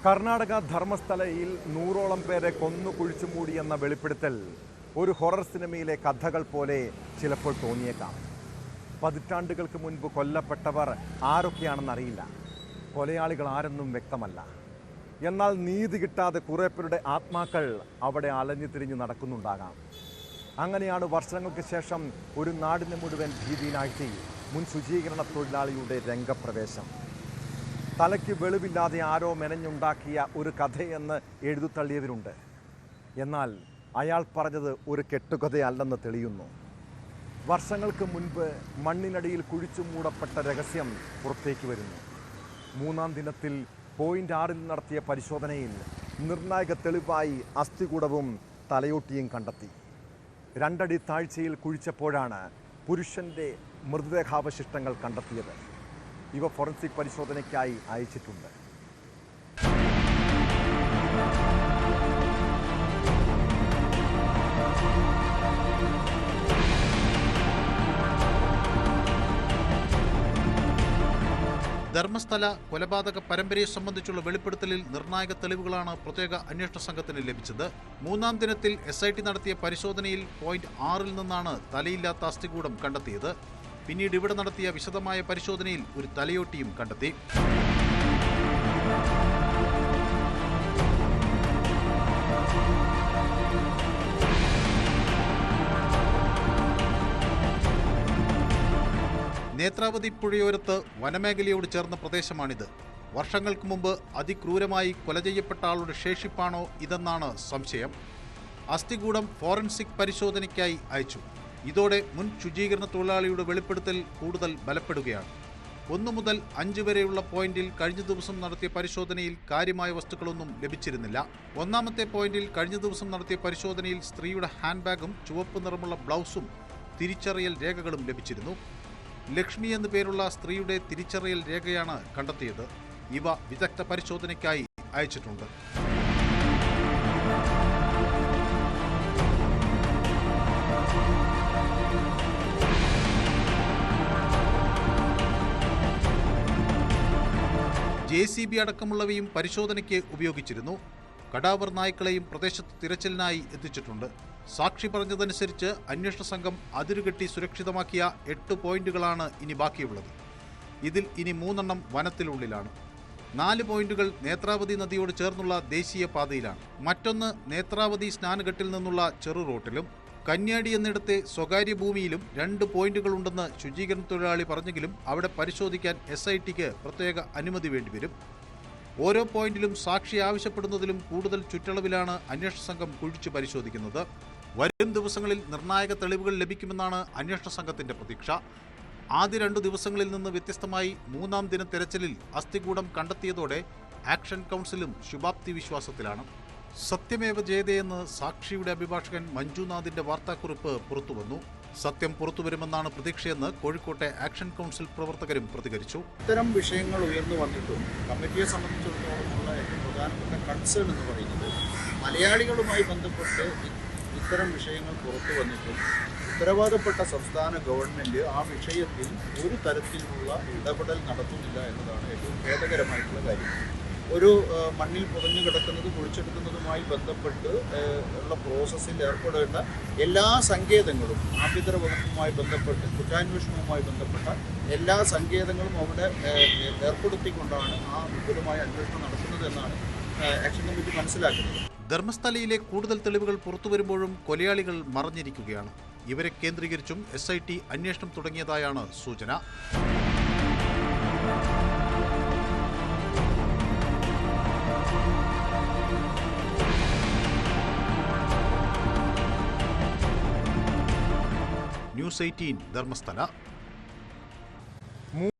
കർണാടക ധർമ്മസ്ഥലയിൽ 100ഓളം പേരെ കൊന്നു കുഴിച്ചുമൂടി എന്ന വെളിപ്പെടുത്തൽ ഒരു ഹൊറർ സിനിമയിലെ കഥകൾ പോലെ ചിലപ്പോൾ തോന്നിയേക്കാം. പതിറ്റാണ്ടുകൾക്ക് മുൻപ് കൊല്ലപ്പെട്ടവർ ആരൊക്കെയാണെന്നറിയില്ല. കൊലയാളികൾ ആരെന്നും വ്യക്തമല്ല. എന്നാൽ നീതി കിട്ടാതെ കുറേ പേരുടെ ആത്മാക്കൾ അവിടെ അലഞ്ഞു തിരിഞ്ഞു നടക്കുന്നുണ്ടാകാം. അങ്ങനെയാണ് വർഷങ്ങൾക്ക് ശേഷം ഒരു നാടിനെ മുഴുവൻ ഭീതിയിലാഴ്ത്തി മുൻ ശുചീകരണ തൊഴിലാളിയുടെ രംഗപ്രവേശം. തലയ്ക്ക് വെളിവില്ലാതെ ആരോ മെനഞ്ഞുണ്ടാക്കിയ ഒരു കഥയെന്ന് എഴുതിത്തള്ളിയവരുണ്ട്. എന്നാൽ അയാൾ പറഞ്ഞത് ഒരു കെട്ടുകഥയല്ലെന്ന് തെളിയുന്നു. വർഷങ്ങൾക്ക് മുൻപ് മണ്ണിനടിയിൽ കുഴിച്ചു മൂടപ്പെട്ട രഹസ്യം പുറത്തേക്ക് വരുന്നു. 3-ാം ദിനത്തിൽ പോയിന്റ് 6-ൽ നടത്തിയ പരിശോധനയിൽ നിർണായക തെളിവായി അസ്ഥികൂടവും തലയോട്ടിയും കണ്ടെത്തി. 2 അടി താഴ്ചയിൽ കുഴിച്ചപ്പോഴാണ് പുരുഷൻ്റെ മൃതദേഹാവശിഷ്ടങ്ങൾ കണ്ടെത്തിയത്. ഇവ ഫോറൻസിക് പരിശോധനയ്ക്കായി അയച്ചിട്ടുണ്ട്. ധർമ്മസ്ഥല കൊലപാതക പരമ്പരയെ സംബന്ധിച്ചുള്ള വെളിപ്പെടുത്തലിൽ നിർണായക തെളിവുകളാണ് പ്രത്യേക അന്വേഷണ സംഘത്തിന് ലഭിച്ചത്. 3-ാം ദിനത്തിൽ SIT നടത്തിയ പരിശോധനയിൽ പോയിന്റ് 6-ൽ നിന്നാണ് തലയില്ലാത്ത അസ്ഥികൂടം കണ്ടെത്തിയത്. പിന്നീട് ഇവിടെ നടത്തിയ വിശദമായ പരിശോധനയിൽ ഒരു തലയോട്ടിയും കണ്ടെത്തി. നേത്രാവതി പുഴയോരത്ത് വനമേഖലയോട് ചേർന്ന പ്രദേശമാണിത്. വർഷങ്ങൾക്ക് മുമ്പ് അതിക്രൂരമായി കൊല ചെയ്യപ്പെട്ട ആളുടെ ശേഷിപ്പാണോ ഇതെന്നാണ് സംശയം. അസ്ഥികൂടം ഫോറൻസിക് പരിശോധനയ്ക്കായി അയച്ചു. ഇതോടെ മുൻ ശുചീകരണ തൊഴിലാളിയുടെ വെളിപ്പെടുത്തൽ കൂടുതൽ ബലപ്പെടുകയാണ്. 1 മുതൽ 5 വരെയുള്ള പോയിന്റിൽ കഴിഞ്ഞ ദിവസം നടത്തിയ പരിശോധനയിൽ കാര്യമായ വസ്തുക്കളൊന്നും ലഭിച്ചിരുന്നില്ല. 1-ാമത്തെ പോയിന്റിൽ കഴിഞ്ഞ ദിവസം നടത്തിയ പരിശോധനയിൽ സ്ത്രീയുടെ ഹാൻഡ് ബാഗും ചുവപ്പ് നിറമുള്ള ബ്ലൗസും തിരിച്ചറിയൽ രേഖകളും ലഭിച്ചിരുന്നു. ലക്ഷ്മി എന്നു പേരുള്ള സ്ത്രീയുടെ തിരിച്ചറിയൽ രേഖയാണ് കണ്ടെത്തിയത്. ഇവ വിദഗ്ധ പരിശോധനയ്ക്കായി അയച്ചിട്ടുണ്ട്. JCB അടക്കമുള്ളവയും പരിശോധനയ്ക്ക് ഉപയോഗിച്ചിരുന്നു. കടാവർ നായ്ക്കളെയും പ്രദേശത്ത് തിരച്ചിലിനായി എത്തിച്ചിട്ടുണ്ട്. സാക്ഷി പറഞ്ഞതനുസരിച്ച് അന്വേഷണ സംഘം അതിരുകെട്ടി സുരക്ഷിതമാക്കിയ 8 പോയിന്റുകളാണ് ഇനി ബാക്കിയുള്ളത്. ഇതിൽ ഇനി 3 എണ്ണം വനത്തിനുള്ളിലാണ്. 4 പോയിന്റുകൾ നേത്രാവതി നദിയോട് ചേർന്നുള്ള ദേശീയ പാതയിലാണ്. മറ്റൊന്ന് നേത്രാവതി സ്നാനഘട്ടിൽ നിന്നുള്ള ചെറു റോട്ടിലും. കന്യാടി എന്നിടത്തെ സ്വകാര്യ ഭൂമിയിലും 2 പോയിന്റുകളുണ്ടെന്ന് ശുചീകരണ തൊഴിലാളി പറഞ്ഞെങ്കിലും അവിടെ പരിശോധിക്കാൻ SITക്ക് പ്രത്യേക അനുമതി വേണ്ടിവരും. ഓരോ പോയിന്റിലും സാക്ഷി ആവശ്യപ്പെടുന്നതിലും കൂടുതൽ ചുറ്റളവിലാണ് അന്വേഷണ സംഘം കുഴിച്ചു പരിശോധിക്കുന്നത്. വരും ദിവസങ്ങളിൽ നിർണായക തെളിവുകൾ ലഭിക്കുമെന്നാണ് അന്വേഷണ സംഘത്തിന്റെ പ്രതീക്ഷ. ആദ്യ 2 ദിവസങ്ങളിൽ നിന്ന് വ്യത്യസ്തമായി 3-ാം ദിന തെരച്ചിലിൽ അസ്ഥികൂടം കണ്ടെത്തിയതോടെ ആക്ഷൻ കൗൺസിലും ശുഭാപ്തി വിശ്വാസത്തിലാണ്. സത്യമേവ ജയതയെന്ന് സാക്ഷിയുടെ അഭിഭാഷകൻ മഞ്ജുനാഥിന്റെ വാർത്താക്കുറിപ്പ് പുറത്തുവന്നു. സത്യം പുറത്തുവരുമെന്നാണ് പ്രതീക്ഷയെന്ന് കോഴിക്കോട്ടെ ആക്ഷൻ കൗൺസിൽ പ്രവർത്തകരും പ്രതികരിച്ചു. ഇത്തരം വിഷയങ്ങൾ ഉയർന്നു വന്നിട്ടും കമ്മിറ്റിയെ സംബന്ധിച്ചിടത്തോളമുള്ള ഏറ്റവും പ്രധാനപ്പെട്ട കൺസേൺ എന്ന് പറയുന്നത് മലയാളികളുമായി ബന്ധപ്പെട്ട് ഇത്തരം വിഷയങ്ങൾ പുറത്തു വന്നിട്ടും ഉത്തരവാദപ്പെട്ട സംസ്ഥാന ഗവൺമെൻറ് ആ വിഷയത്തിൽ ഒരു തരത്തിലുള്ള ഇടപെടൽ നടത്തുന്നില്ല എന്നതാണ് ഏറ്റവും ഖേദകരമായിട്ടുള്ള കാര്യം. ഒരു മണ്ണിൽ പുതഞ്ഞു കിടക്കുന്നത് കുഴിച്ചെടുക്കുന്നതുമായി ബന്ധപ്പെട്ട് ഉള്ള പ്രോസസ്സിൽ ഏർപ്പെടേണ്ട എല്ലാ സങ്കേതങ്ങളും ആഭ്യന്തര വകുപ്പുമായി ബന്ധപ്പെട്ട് കുറ്റാന്വേഷണവുമായി ബന്ധപ്പെട്ട എല്ലാ സങ്കേതങ്ങളും അവിടെ ഏർപ്പെടുത്തിക്കൊണ്ടാണ് ആ വിപുലമായ അന്വേഷണം നടത്തുന്നത് എന്നാണ് ആക്ഷൻ കമ്മിറ്റി മനസ്സിലാക്കുന്നത്. ധർമ്മസ്ഥലയിലെ കൂടുതൽ തെളിവുകൾ പുറത്തുവരുമ്പോഴും കൊലയാളികൾ മറഞ്ഞിരിക്കുകയാണ്. ഇവരെ കേന്ദ്രീകരിച്ചും SIT അന്വേഷണം തുടങ്ങിയതായാണ് സൂചന. News 18 ധർമ്മസ്ഥല.